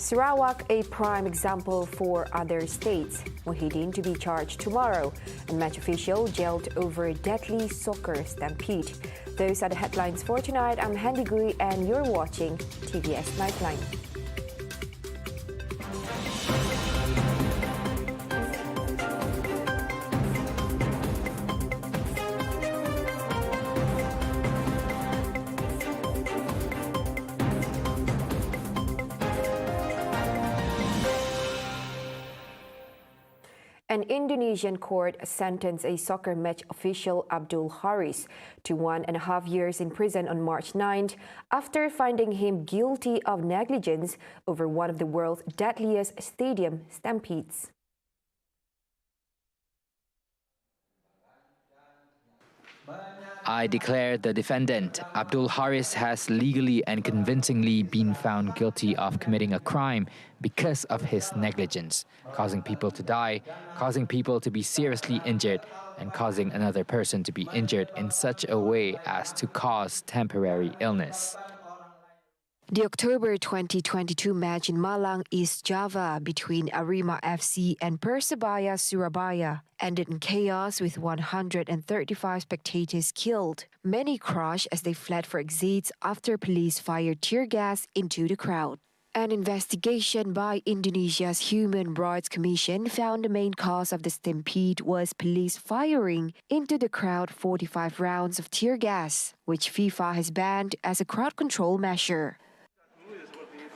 Sarawak, a prime example for other states. MUHYIDDIN to be charged tomorrow. A match official jailed over deadly soccer stampede. Those are the headlines for tonight. I'm Handy Gui and you're watching TVS Nightline. An Indonesian court sentenced a soccer match official Abdul Haris to 1.5 years in prison on March 9th after finding him guilty of negligence over one of the world's deadliest stadium stampedes. I declare the defendant, Abdul Haris, has legally and convincingly been found guilty of committing a crime because of his negligence, causing people to die, causing people to be seriously injured, and causing another person to be injured in such a way as to cause temporary illness. The October 2022 match in Malang, East Java between Arema FC and Persebaya Surabaya ended in chaos with 135 spectators killed. Many crushed as they fled for exits after police fired tear gas into the crowd. An investigation by Indonesia's Human Rights Commission found the main cause of the stampede was police firing into the crowd 45 rounds of tear gas, which FIFA has banned as a crowd control measure.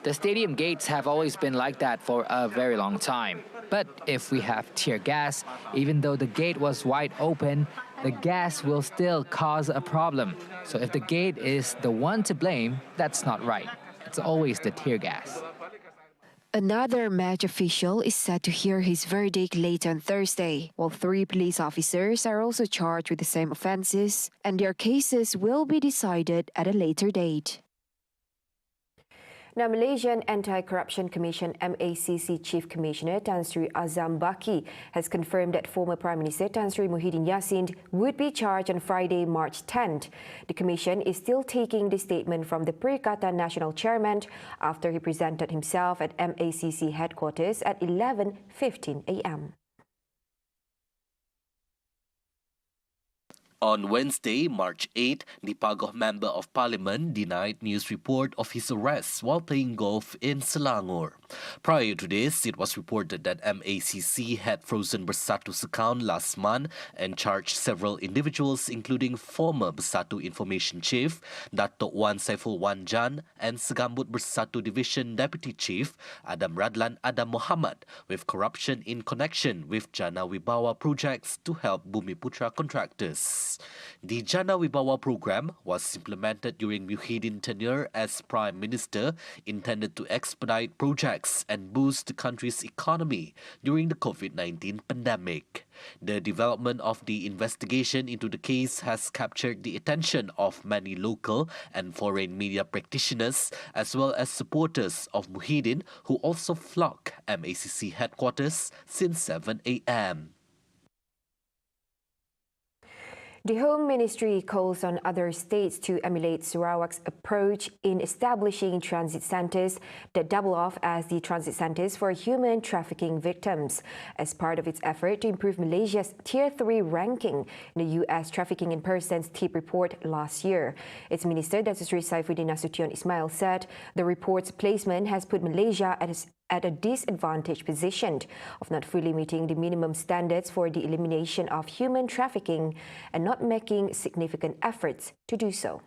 The stadium gates have always been like that for a very long time. But if we have tear gas, even though the gate was wide open, the gas will still cause a problem. So if the gate is the one to blame, that's not right. It's always the tear gas. Another match official is set to hear his verdict later on Thursday, while 3 police officers are also charged with the same offenses, and their cases will be decided at a later date. Now, Malaysian Anti-Corruption Commission MACC Chief Commissioner Tan Sri Azam Baki has confirmed that former Prime Minister Tan Sri Muhyiddin Yassin would be charged on Friday, March 10th. The Commission is still taking the statement from the Perikatan Nasional Chairman after he presented himself at MACC headquarters at 11:15 a.m. On Wednesday, March 8, the Pagoh Member of Parliament denied news report of his arrest while playing golf in Selangor. Prior to this, it was reported that MACC had frozen Bersatu's account last month and charged several individuals, including former Bersatu Information Chief Datuk Wan Saiful Wan Jan and Segambut Bersatu Division Deputy Chief Adam Radlan Adam Muhammad, with corruption in connection with Jana Wibawa projects to help Bumiputra contractors. The Jana Wibawa program was implemented during Muhyiddin tenure as Prime Minister, intended to expedite projects and boost the country's economy during the COVID-19 pandemic. The development of the investigation into the case has captured the attention of many local and foreign media practitioners as well as supporters of Muhyiddin, who also flock MACC headquarters since 7 a.m. The Home Ministry calls on other states to emulate Sarawak's approach in establishing transit centres that double off as the transit centres for human trafficking victims, as part of its effort to improve Malaysia's Tier 3 ranking in the U.S. Trafficking in Persons TIP report last year. Its Minister, Dr. SAIFUDDIN Ismail, said the report's placement has put Malaysia at a disadvantaged position of not fully meeting the minimum standards for the elimination of human trafficking and not making significant efforts to do so.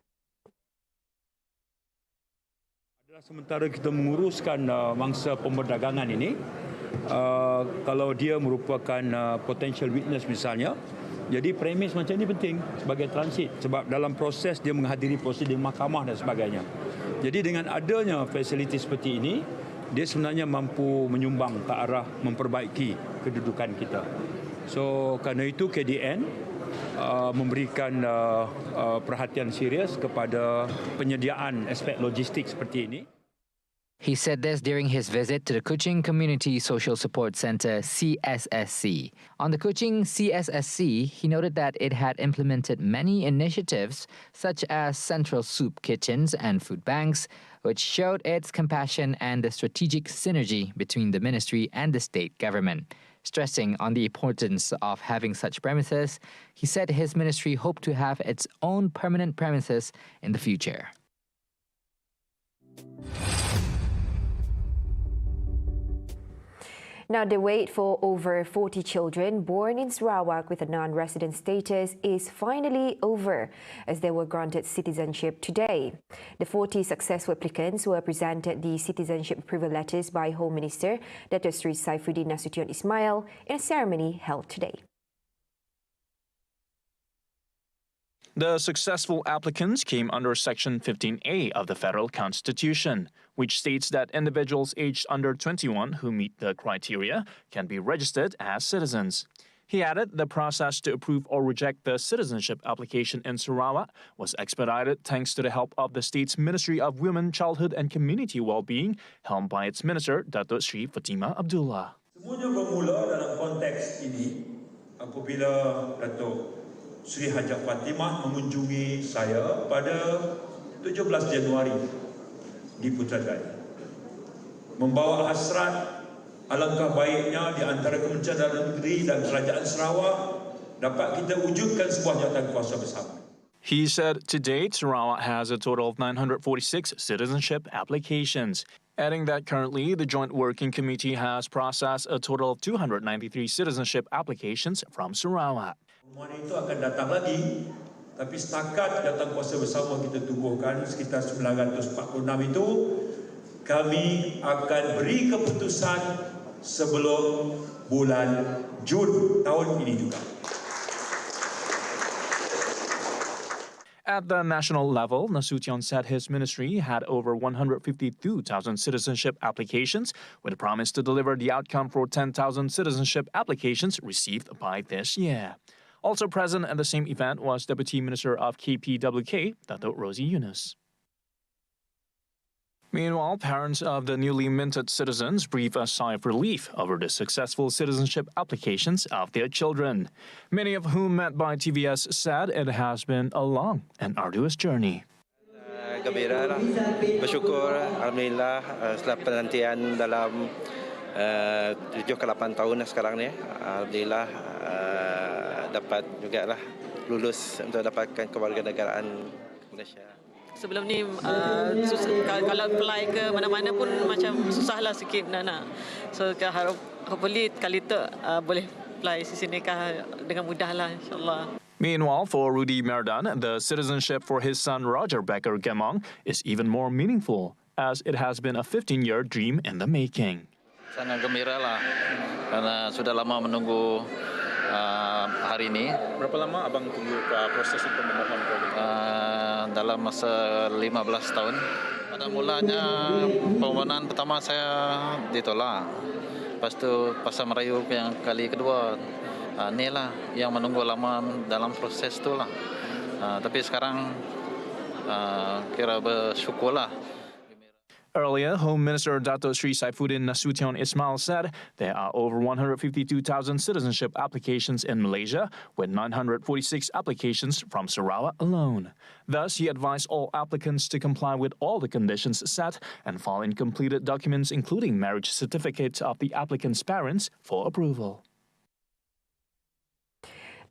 Sementara kita menguruskan mangsa pemberdagangan ini, kalau dia merupakan potential witness misalnya, jadi premis macam ini penting sebagai transit sebab dalam proses dia menghadiri prosedur mahkamah dan sebagainya. Jadi dengan adanya fasiliti seperti ini, dia sebenarnya mampu menyumbang ke arah memperbaiki kedudukan kita. So kerana itu KDN memberikan perhatian serius kepada penyediaan aspek logistik seperti ini. He said this during his visit to the Kuching Community Social Support Centre, CSSC. On the Kuching CSSC, he noted that it had implemented many initiatives such as central soup kitchens and food banks, which showed its compassion and the strategic synergy between the ministry and the state government. Stressing on the importance of having such premises, he said his ministry hoped to have its own permanent premises in the future. Now, the wait for over 40 children born in Sarawak with a non-resident status is finally over, as they were granted citizenship today. The 40 successful applicants were presented the citizenship approval letters by Home Minister Dato' Sri SAIFUDDIN Nasution Ismail in a ceremony held today. The successful applicants came under Section 15A of the Federal Constitution, which states that individuals aged under 21 who meet the criteria can be registered as citizens. He added the process to approve or reject the citizenship application in Sarawak was expedited thanks to the help of the state's Ministry of Women, Childhood and Community Wellbeing, helmed by its Minister, Dato' Sri Fatimah Abdullah. Semuanya bermula dalam konteks ini apabila Dato' Sri Hajah Fatimah mengunjungi saya pada 17 Januari di Putrajaya. Membawa hasrat alangkah baiknya di antara Kementerian Dalam Negeri dan Kerajaan Sarawak dapat kita wujudkan sebuah jawatan kuasa bersama. He said to date, Sarawak has a total of 946 citizenship applications, adding that currently the Joint Working Committee has processed a total of 293 citizenship applications from Sarawak. Permohonan itu akan datang lagi, tapi setakat jawatan kuasa bersama kita tubuhkan sekitar 946 itu, kami akan beri keputusan sebelum bulan Jun tahun ini juga. At the national level, Nasution said his ministry had over 152,000 citizenship applications, with a promise to deliver the outcome for 10,000 citizenship applications received by this year. Also present at the same event was Deputy Minister of KPWK, Dato' Rosie Yunus. Meanwhile, parents of the newly minted citizens breathe a sigh of relief over the successful citizenship applications of their children. Many of whom met by TVS said it has been a long and arduous journey. Gembira lah, bersyukur, alhamdulillah setelah penantian dalam 7 ke 8 tahun sekarang ni, alhamdulillah dapat juga lah lulus untuk dapatkan kewarganegaraan Malaysia. Sebelum ni kalau apply ke mana-mana pun macam susahlah sikit nak. So hopefully kali tu boleh apply sini dengan mudahlah insya-Allah. Meanwhile, for Rudy Merdan, the citizenship for his son Roger Becker Gemong is even more meaningful, as it has been a 15-year dream in the making. Sangat gembira lah, karena sudah lama menunggu hari ini. Berapa lama abang tunggu proses untuk memohon? Dalam masa 15 tahun. Pada mulanya permohonan pertama saya ditolak. Lepas tu pasal merayu yang kali kedua, ni lah yang menunggu lama dalam proses tu lah. Tapi sekarang kira bersyukur lah. Earlier, Home Minister Dato' Sri SAIFUDDIN Nasution Ismail said there are over 152,000 citizenship applications in Malaysia, with 946 applications from Sarawak alone. Thus, he advised all applicants to comply with all the conditions set and file in completed documents, including marriage certificates of the applicant's parents, for approval.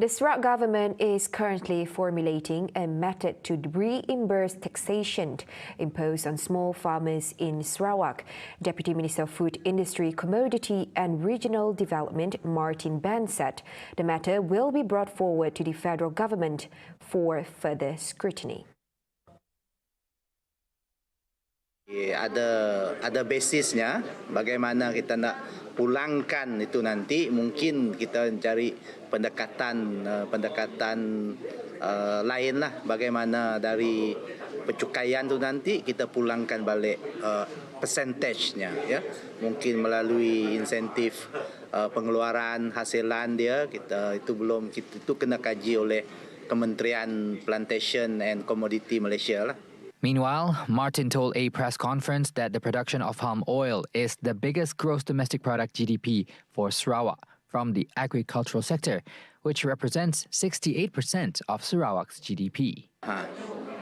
The Sarawak government is currently formulating a method to reimburse taxation imposed on small farmers in Sarawak. Deputy Minister of Food Industry, Commodity and Regional Development, Martin Ban, said the matter will be brought forward to the federal government for further scrutiny. Ada basisnya bagaimana kita nak pulangkan itu nanti, mungkin kita cari pendekatan lain lah, bagaimana dari pencukaian tu nanti kita pulangkan balik percentage-nya, ya, mungkin melalui insentif pengeluaran hasilan dia, itu kena kaji oleh Kementerian Plantation and Commodity Malaysia lah. Meanwhile, Martin told a press conference that the production of palm oil is the biggest gross domestic product GDP for Sarawak from the agricultural sector, which represents 68% of Sarawak's GDP.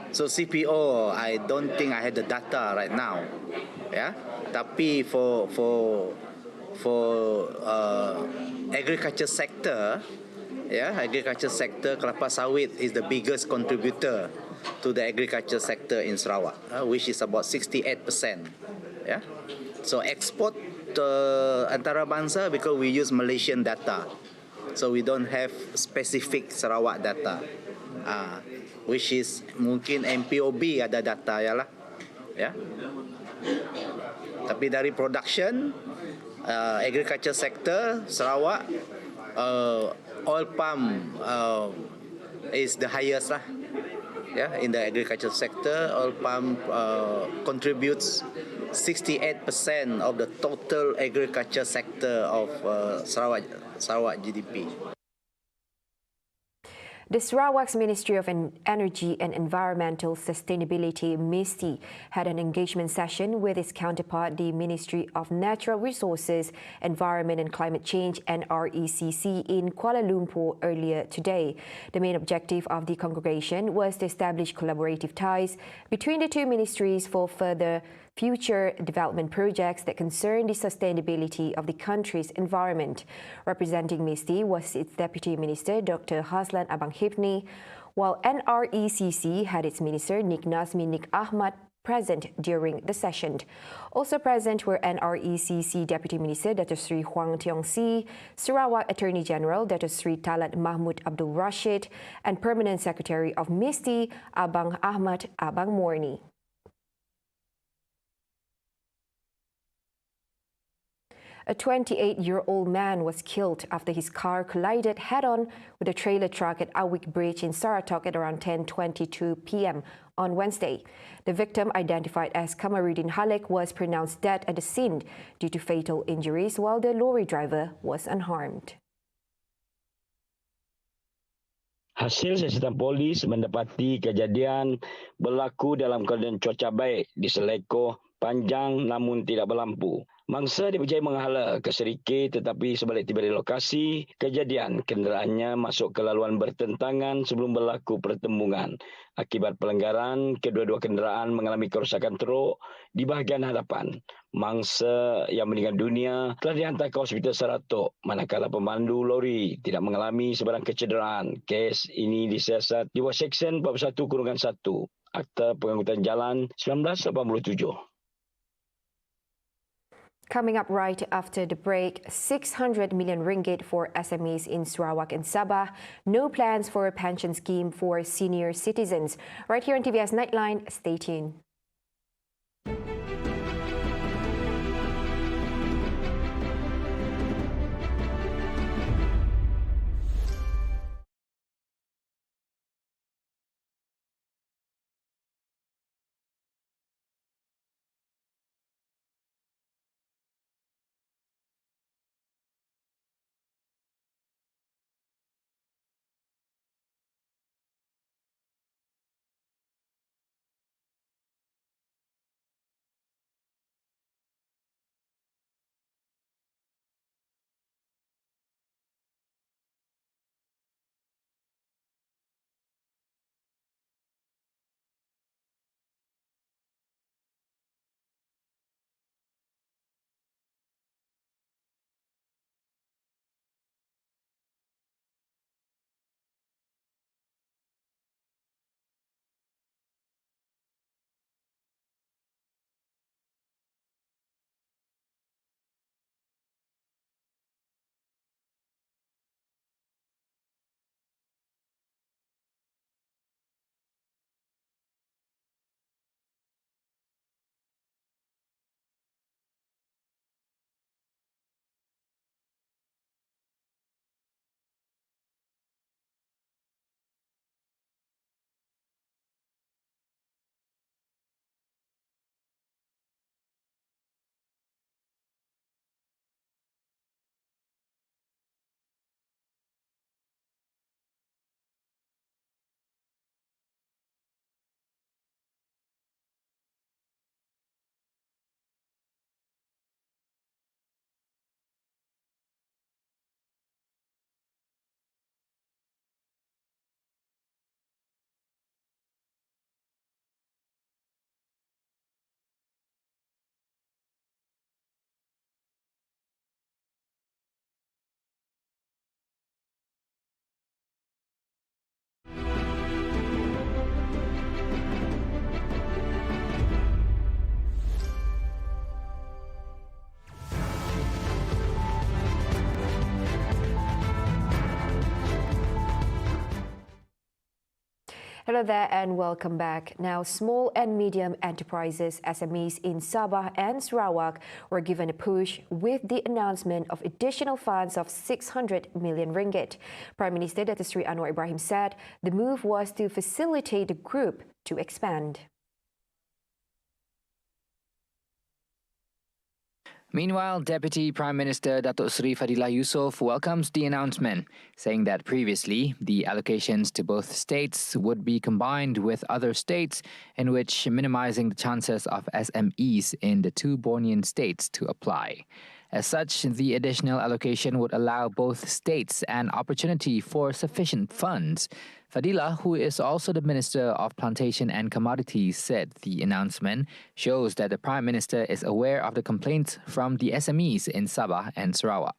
So CPO, I don't think I have the data right now. Yeah, tapi for agriculture sector, agriculture sector, kelapa sawit is the biggest contributor to the agriculture sector in Sarawak, which is about 68%. Yeah, so export antarabangsa because we use Malaysian data, so we don't have specific Sarawak data. Which is mungkin MPOB ada data ya lah, ya. Tapi dari production, agriculture sector Sarawak, oil palm is the highest lah. Yeah, in the agriculture sector, oil palm contributes 68% of the total agriculture sector of Sarawak GDP. The Sarawak's Ministry of Energy and Environmental Sustainability, MISTI, had an engagement session with its counterpart, the Ministry of Natural Resources, Environment and Climate Change, NRECC, in Kuala Lumpur earlier today. The main objective of the congregation was to establish collaborative ties between the two ministries for further future development projects that concern the sustainability of the country's environment. Representing MISTI was its Deputy Minister, Dr. Haslan Abanghibni, while NRECC had its Minister, Nik Nazmi Nik Ahmad, present during the session. Also present were NRECC Deputy Minister, Dr. Sri Huang Tiong Si, Sarawak Attorney General, Dr. Sri Talat Mahmud Abdul Rashid, and Permanent Secretary of MISTI, Abang Ahmad Abang Morni. A 28-year-old man was killed after his car collided head-on with a trailer truck at Awik Bridge in Saratog at around 10:22 p.m. on Wednesday. The victim, identified as Kamaruddin Halik, was pronounced dead at the scene due to fatal injuries, while the lorry driver was unharmed. Hasil siasatan polis mendapati kejadian berlaku dalam keadaan cuaca baik di selekoh panjang namun tidak berlampu. Mangsa dipercayai menghala ke serikir, tetapi sebalik tiba di lokasi kejadian, kenderaannya masuk ke laluan bertentangan sebelum berlaku pertembungan. Akibat pelanggaran, kedua-dua kenderaan mengalami kerosakan teruk di bahagian hadapan. Mangsa yang meninggal dunia telah dihantar ke Hospital Saratog, manakala pemandu lori tidak mengalami sebarang kecederaan. Kes ini disiasat di bawah Seksyen 41-1 Akta Pengangkutan Jalan 1987. Coming up right after the break, 600 million ringgit for SMEs in Sarawak and Sabah. No plans for a pension scheme for senior citizens. Right here on TVS Nightline, stay tuned. Hello there and welcome back. Now, small and medium enterprises, SMEs in Sabah and Sarawak were given a push with the announcement of additional funds of 600 million ringgit. Prime Minister Datuk Seri Anwar Ibrahim said the move was to facilitate the group to expand. Meanwhile, Deputy Prime Minister Datuk Seri Fadilah Yusof welcomes the announcement, saying that previously the allocations to both states would be combined with other states, in which minimizing the chances of SMEs in the two Bornean states to apply. As such, the additional allocation would allow both states an opportunity for sufficient funds. Fadilah, who is also the Minister of Plantation and Commodities, said the announcement shows that the Prime Minister is aware of the complaints from the SMEs in Sabah and Sarawak.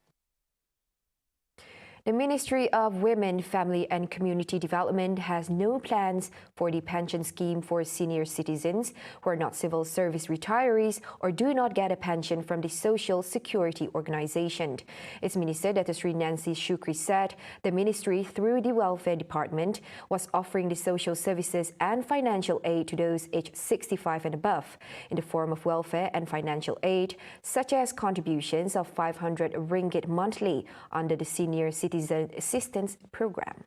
The Ministry of Women, Family and Community Development has no plans for the pension scheme for senior citizens who are not civil service retirees or do not get a pension from the Social Security Organisation. Its Minister, Datuk Seri Nancy Shukri, said the ministry, through the Welfare Department, was offering the social services and financial aid to those aged 65 and above in the form of welfare and financial aid, such as contributions of 500 ringgit monthly under the Senior Citizen Assistance Program.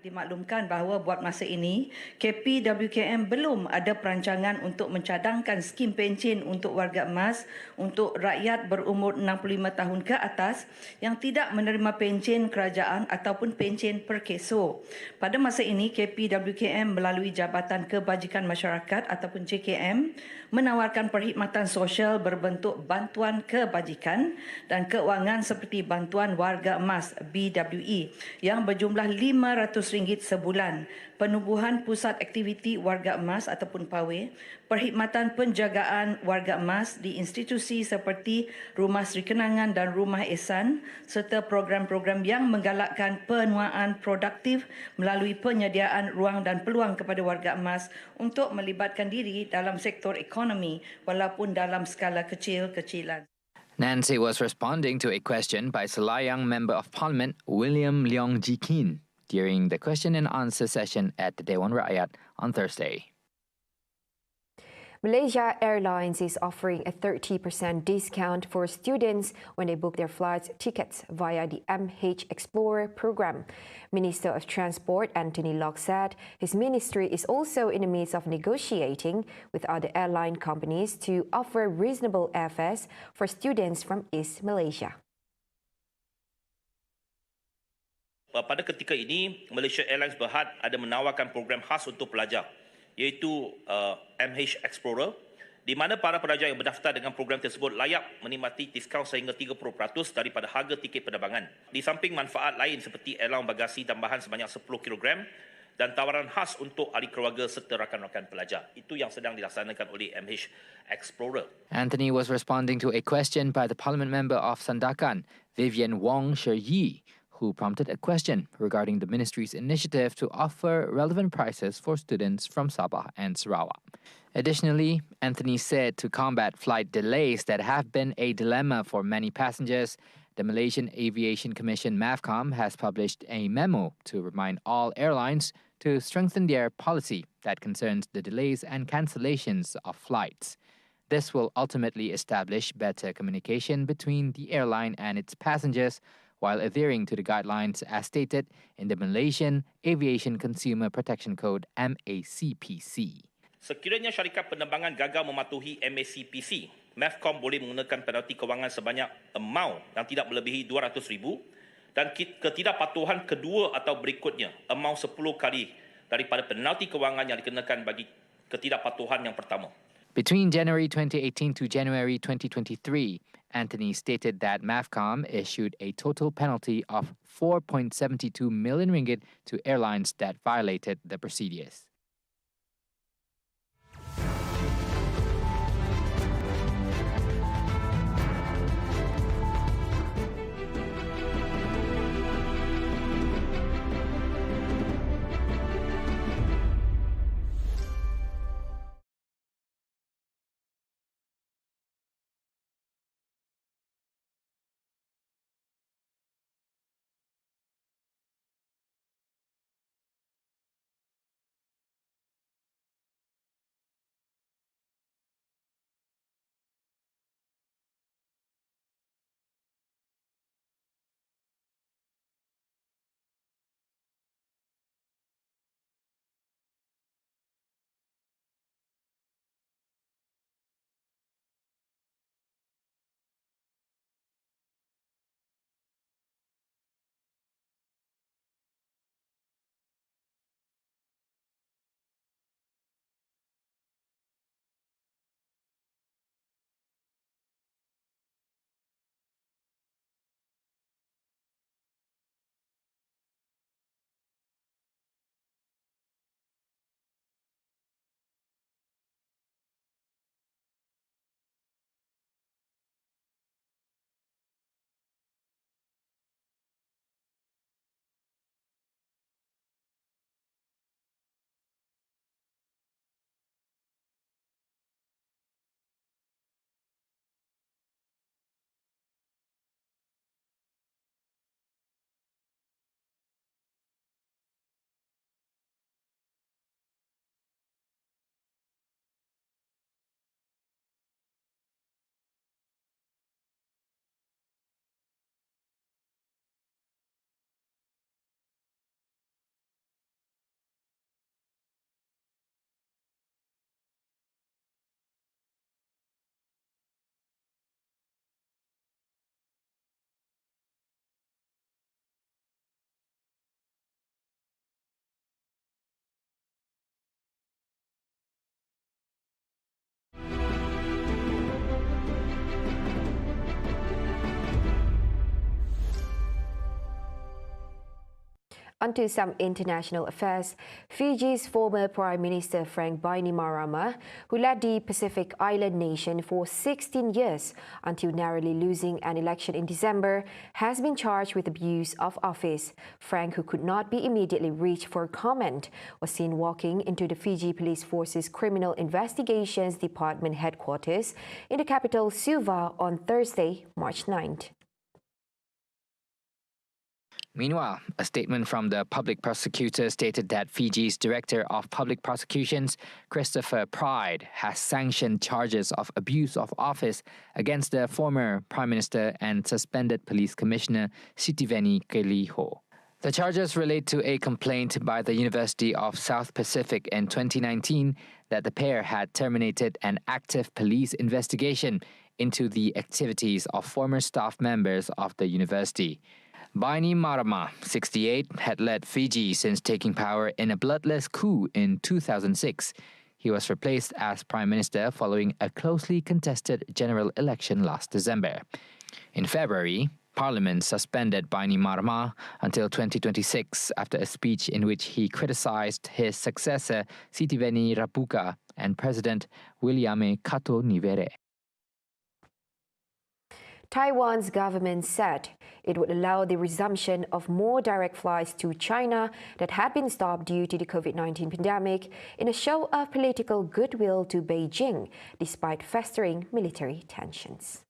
Dimaklumkan bahawa buat masa ini KPWKM belum ada perancangan untuk mencadangkan skim pencen untuk warga emas untuk rakyat berumur 65 tahun ke atas yang tidak menerima pencen kerajaan ataupun pencen per keso. Pada masa ini KPWKM melalui Jabatan Kebajikan Masyarakat ataupun JKM menawarkan perkhidmatan sosial berbentuk bantuan kebajikan dan keuangan seperti bantuan warga emas BWE yang berjumlah RM500 sebulan, penubuhan pusat aktiviti warga emas ataupun PAWE, perkhidmatan penjagaan warga emas di institusi seperti Rumah Sri Kenangan dan Rumah Ehsan, serta program-program yang menggalakkan penuaan produktif melalui penyediaan ruang dan peluang kepada warga emas untuk melibatkan diri dalam sektor ekonomi walaupun dalam skala kecil-kecilan. Nancy was responding to a question by Selayang Member of Parliament William Leong Jikin during the question and answer session at the Dewan Rakyat on Thursday. Malaysia Airlines is offering a 30% discount for students when they book their flights tickets via the MH Explorer program. Minister of Transport Anthony Locke said his ministry is also in the midst of negotiating with other airline companies to offer reasonable airfares for students from East Malaysia. Pada ketika ini, Malaysia Airlines Berhad ada menawarkan program khas untuk pelajar, iaitu MH Explorer, di mana para pelajar yang berdaftar dengan program tersebut layak menikmati diskaun sehingga 30% daripada harga tiket penerbangan. Di samping manfaat lain seperti allowance bagasi tambahan sebanyak 10 kg dan tawaran khas untuk ahli keluarga serta rakan-rakan pelajar. Itu yang sedang dilaksanakan oleh MH Explorer. Anthony was responding to a question by the Parliament member of Sandakan, Vivian Wong Shi, who prompted a question regarding the ministry's initiative to offer relevant prices for students from Sabah and Sarawak. Additionally, Anthony said to combat flight delays that have been a dilemma for many passengers, the Malaysian Aviation Commission MAVCOM has published a memo to remind all airlines to strengthen their policy that concerns the delays and cancellations of flights. This will ultimately establish better communication between the airline and its passengers, while adhering to the guidelines as stated in the Malaysian Aviation Consumer Protection Code MACPC. Sekiranya syarikat penerbangan gagal mematuhi MACPC, MAVCOM boleh mengenakan penalti kewangan sebanyak amount yang tidak melebihi RM200,000 dan ketidakpatuhan kedua atau berikutnya amount 10 kali daripada penalti kewangan yang dikenakan bagi ketidakpatuhan yang pertama. Between January 2018 to January 2023, Anthony stated that MAVCOM issued a total penalty of 4.72 million ringgit to airlines that violated the procedures. Onto some international affairs. Fiji's former Prime Minister Frank Bainimarama, who led the Pacific island nation for 16 years until narrowly losing an election in December, has been charged with abuse of office. Frank, who could not be immediately reached for comment, was seen walking into the Fiji Police Force's Criminal Investigations Department headquarters in the capital Suva on Thursday, March 9th. Meanwhile, a statement from the public prosecutor stated that Fiji's Director of Public Prosecutions, Christopher Pride, has sanctioned charges of abuse of office against the former Prime Minister and suspended Police Commissioner Sitiveni Keliho. The charges relate to a complaint by the University of South Pacific in 2019 that the pair had terminated an active police investigation into the activities of former staff members of the university. Bainimarama, 68, had led Fiji since taking power in a bloodless coup in 2006. He was replaced as Prime Minister following a closely contested general election last December. In February, Parliament suspended Bainimarama until 2026 after a speech in which he criticized his successor Sitiveni Rabuka and President Williame Kato Nivere. Taiwan's government said it would allow the resumption of more direct flights to China that had been stopped due to the COVID-19 pandemic in a show of political goodwill to Beijing, despite festering military tensions.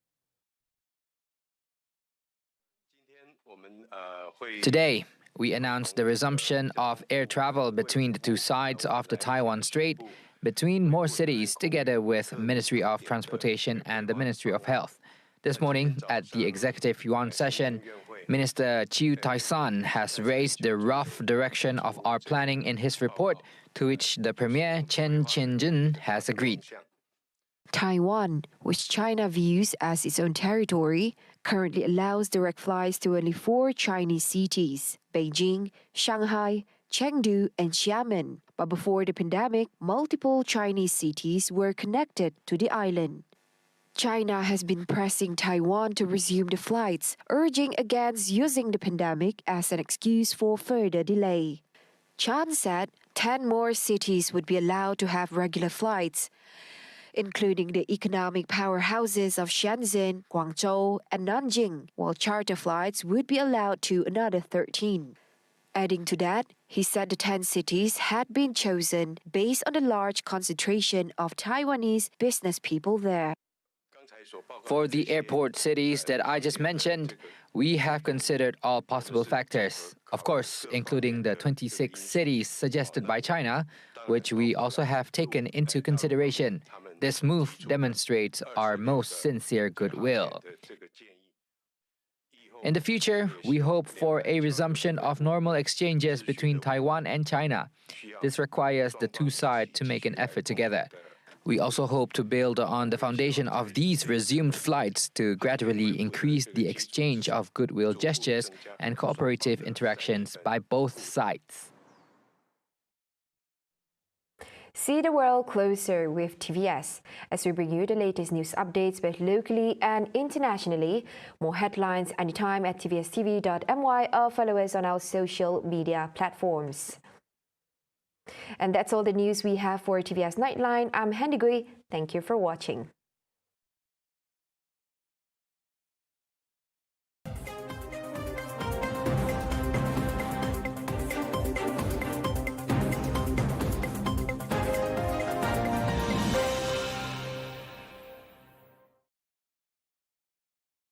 Today, we announced the resumption of air travel between the two sides of the Taiwan Strait, between more cities, together with Ministry of Transportation and the Ministry of Health. This morning, at the Executive Yuan session, Minister Chiu Tai-san has raised the rough direction of our planning in his report, to which the Premier Chen Qianzhen has agreed. Taiwan, which China views as its own territory, currently allows direct flights to only 4 Chinese cities: Beijing, Shanghai, Chengdu, and Xiamen. But before the pandemic, multiple Chinese cities were connected to the island. China has been pressing Taiwan to resume the flights, urging against using the pandemic as an excuse for further delay. Chan said 10 more cities would be allowed to have regular flights, including the economic powerhouses of Shenzhen, Guangzhou, and Nanjing, while charter flights would be allowed to another 13. Adding to that, he said the 10 cities had been chosen based on the large concentration of Taiwanese business people there. For the airport cities that I just mentioned, we have considered all possible factors, of course, including the 26 cities suggested by China, which we also have taken into consideration. This move demonstrates our most sincere goodwill. In the future, we hope for a resumption of normal exchanges between Taiwan and China. This requires the two sides to make an effort together. We also hope to build on the foundation of these resumed flights to gradually increase the exchange of goodwill gestures and cooperative interactions by both sides. See the world closer with TVS as we bring you the latest news updates both locally and internationally. More headlines anytime at tvstv.my or follow us on our social media platforms. And that's all the news we have for TVS Nightline. I'm Hendy Gui. Thank you for watching.